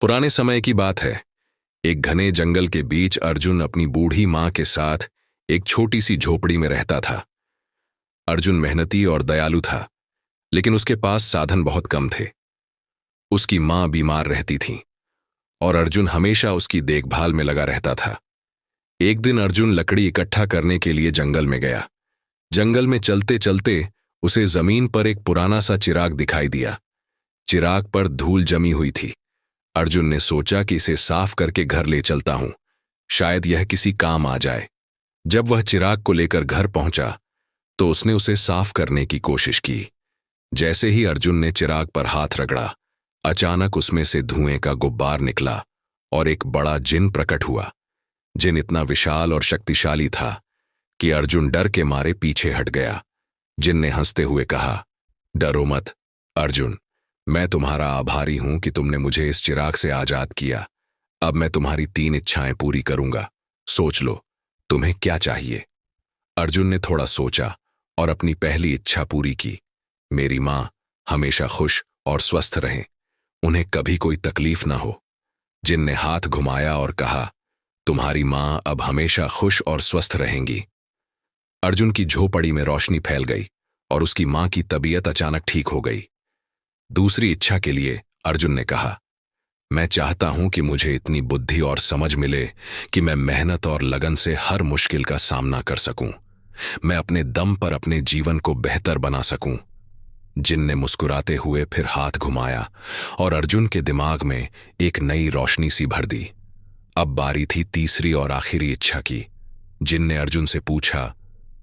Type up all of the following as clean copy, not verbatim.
पुराने समय की बात है। एक घने जंगल के बीच अर्जुन अपनी बूढ़ी मां के साथ एक छोटी सी झोपड़ी में रहता था। अर्जुन मेहनती और दयालु था, लेकिन उसके पास साधन बहुत कम थे। उसकी मां बीमार रहती थी और अर्जुन हमेशा उसकी देखभाल में लगा रहता था। एक दिन अर्जुन लकड़ी इकट्ठा करने के लिए जंगल में गया। जंगल में चलते चलते उसे जमीन पर एक पुराना सा चिराग दिखाई दिया। चिराग पर धूल जमी हुई थी। अर्जुन ने सोचा कि इसे साफ करके घर ले चलता हूं, शायद यह किसी काम आ जाए। जब वह चिराग को लेकर घर पहुंचा तो उसने उसे साफ करने की कोशिश की। जैसे ही अर्जुन ने चिराग पर हाथ रगड़ा, अचानक उसमें से धुएं का गुब्बार निकला और एक बड़ा जिन प्रकट हुआ। जिन इतना विशाल और शक्तिशाली था कि अर्जुन डर के मारे पीछे हट गया। जिन ने हंसते हुए कहा, डरो मत अर्जुन, मैं तुम्हारा आभारी हूं कि तुमने मुझे इस चिराग से आजाद किया। अब मैं तुम्हारी 3 इच्छाएं पूरी करूंगा। सोच लो, तुम्हें क्या चाहिए। अर्जुन ने थोड़ा सोचा और अपनी पहली इच्छा पूरी की। मेरी मां हमेशा खुश और स्वस्थ रहें, उन्हें कभी कोई तकलीफ ना हो। जिन ने हाथ घुमाया और कहा, तुम्हारी मां अब हमेशा खुश और स्वस्थ रहेंगी। अर्जुन की झोपड़ी में रोशनी फैल गई और उसकी मां की तबीयत अचानक ठीक हो गई। दूसरी इच्छा के लिए अर्जुन ने कहा, मैं चाहता हूं कि मुझे इतनी बुद्धि और समझ मिले कि मैं मेहनत और लगन से हर मुश्किल का सामना कर सकूं। मैं अपने दम पर अपने जीवन को बेहतर बना सकूं। जिन ने मुस्कुराते हुए फिर हाथ घुमाया और अर्जुन के दिमाग में एक नई रोशनी सी भर दी। अब बारी थी तीसरी और आखिरी इच्छा की। जिन ने अर्जुन से पूछा,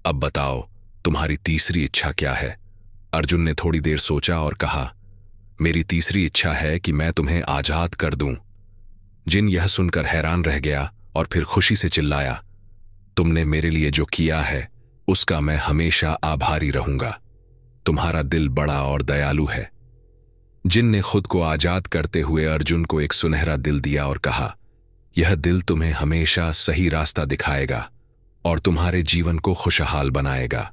अब बताओ तुम्हारी तीसरी इच्छा क्या है। अर्जुन ने थोड़ी देर सोचा और कहा, मेरी तीसरी इच्छा है कि मैं तुम्हें आजाद कर दूं। जिन यह सुनकर हैरान रह गया और फिर खुशी से चिल्लाया, तुमने मेरे लिए जो किया है उसका मैं हमेशा आभारी रहूंगा। तुम्हारा दिल बड़ा और दयालु है। जिन ने खुद को आजाद करते हुए अर्जुन को एक सुनहरा दिल दिया और कहा, यह दिल तुम्हें हमेशा सही रास्ता दिखाएगा और तुम्हारे जीवन को खुशहाल बनाएगा।